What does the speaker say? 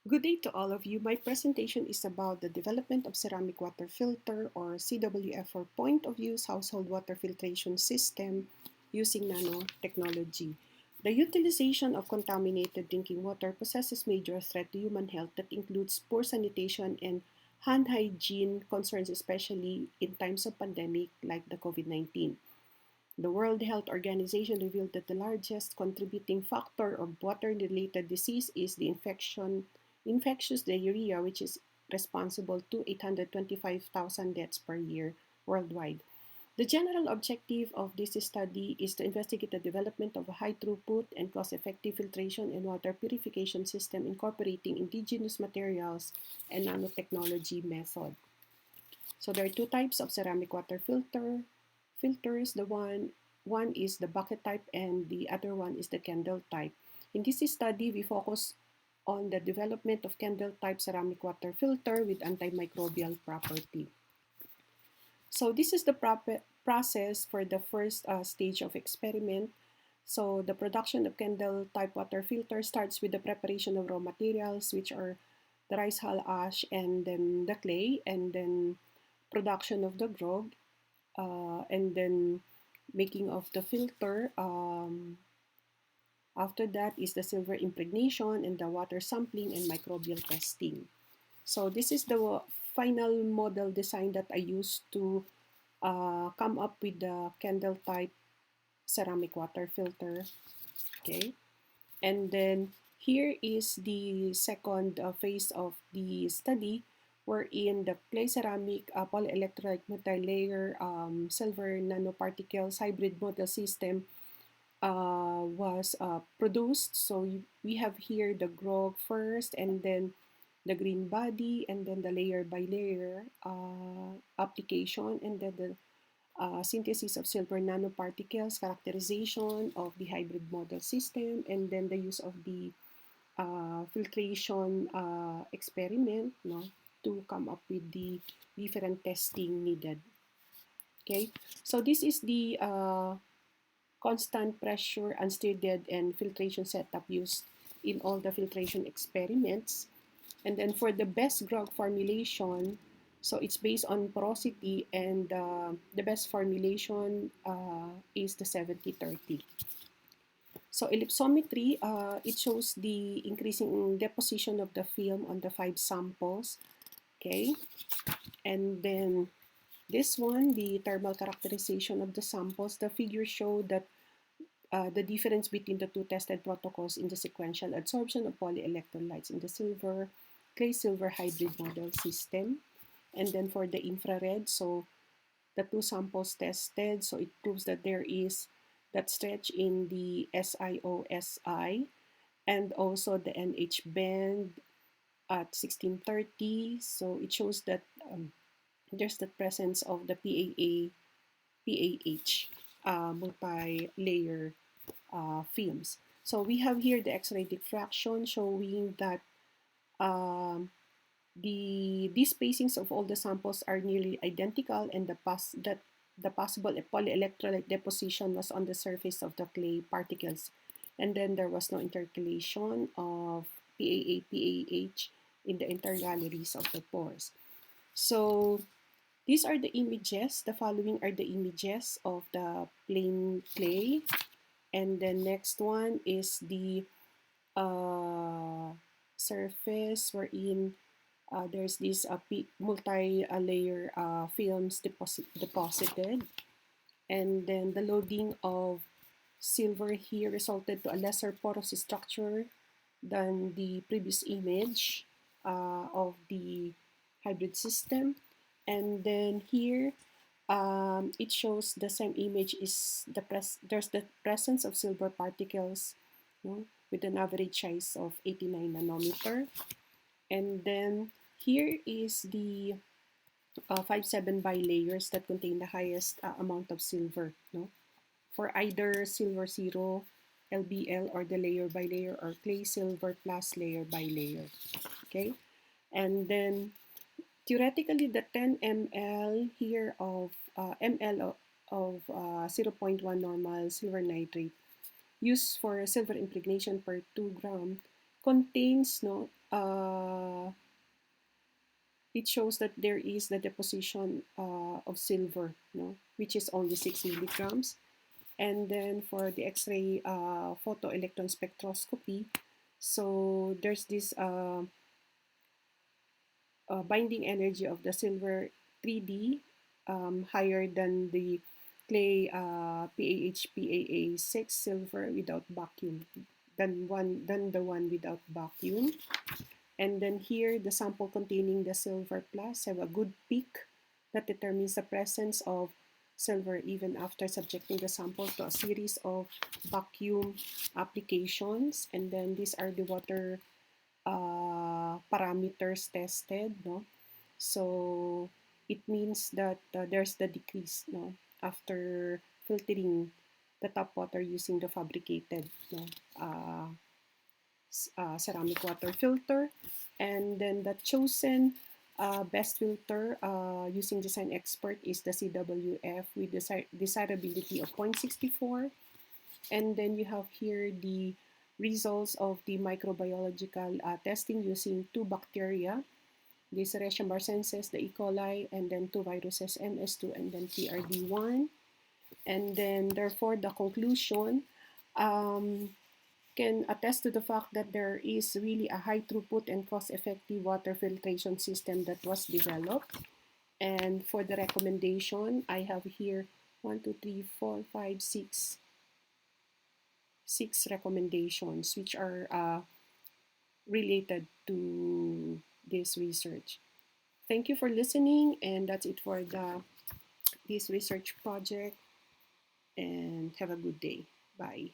Good day to all of you. My presentation is about the development of ceramic water filter or CWF or point of use household water filtration system using nanotechnology. The utilization of contaminated drinking water possesses major threat to human health that includes poor sanitation and hand hygiene concerns, especially in times of pandemic like the COVID-19. The World Health Organization revealed that the largest contributing factor of water-related disease is the infectious diarrhea, which is responsible to 825,000 deaths per year worldwide. The general objective of this study is to investigate the development of a high-throughput and cost-effective filtration and water purification system incorporating indigenous materials and nanotechnology method. So there are two types of ceramic water filters. One is the bucket type and the other one is the candle type. In this study, we focus on the development of candle type ceramic water filter with antimicrobial property. So this is the process for the first stage of experiment. So the production of candle type water filter starts with the preparation of raw materials, which are the rice hull ash and then the clay, and then production of the grog, and then making of the filter. After that is the silver impregnation and the water sampling and microbial testing. So this is the final model design that I used to come up with the candle type ceramic water filter. Okay, and then here is the second phase of the study, wherein the clay ceramic polyelectrolyte multi-layer silver nanoparticles hybrid model system was produced. So we have here the grog first, and then the green body, and then the layer by layer application, and then the synthesis of silver nanoparticles, characterization of the hybrid model system, and then the use of the filtration experiment, to come up with the different testing needed. Okay, so this is the constant pressure, unstirred, and filtration setup used in all the filtration experiments. And then for the best grog formulation, so it's based on porosity, and the best formulation is the 70-30. So ellipsometry, it shows the increasing deposition of the film on the 5 samples. Okay, and then this one, the thermal characterization of the samples, the figures show that the difference between the two tested protocols in the sequential adsorption of polyelectrolytes in the silver, clay silver hybrid model system. And then for the infrared, so the two samples tested, so it proves that there is that stretch in the SiO-Si and also the NH band at 1630. So it shows that there's the presence of the PAH multi-layer films. So we have here the X-ray diffraction showing that these spacings of all the samples are nearly identical, and the possible polyelectrolyte deposition was on the surface of the clay particles, and then there was no intercalation of PAH in the intergalleries of the pores. So these are the images. The following are the images of the plain clay, and the next one is the surface wherein there's this multi-layer films deposited, and then the loading of silver here resulted to a lesser porous structure than the previous image of the hybrid system. And then here it shows the same image is there's the presence of silver particles, with an average size of 89 nanometer. And then here is the 5-7 bilayers that contain the highest amount of silver, for either silver 0, LBL, or the layer by layer, or clay silver plus layer by layer. Okay, and then theoretically the 10 ml here of 0.1 normal silver nitrate used for silver impregnation per 2 gram contains, it shows that there is the deposition of silver, which is only 6 milligrams. And then for the X-ray photoelectron spectroscopy, so there's this binding energy of the silver 3D higher than the clay PaH-PaA6 silver without vacuum than the one without vacuum. And then here, the sample containing the silver plus have a good peak that determines the presence of silver even after subjecting the sample to a series of vacuum applications. And then these are the water parameters tested, So it means that there's the decrease, after filtering the tap water using the fabricated, ceramic water filter. And then the chosen best filter using Design Expert is the CWF with desirability of 0.64. And then you have here the results of the microbiological testing using 2 bacteria, the Serratia barcensis, the E. coli, and then 2 viruses, MS2 and then TRD1. And then therefore the conclusion can attest to the fact that there is really a high throughput and cost-effective water filtration system that was developed. And for the recommendation, I have here 6 recommendations which are related to this research. Thank you for listening, and that's it for this research project, and have a good day. Bye.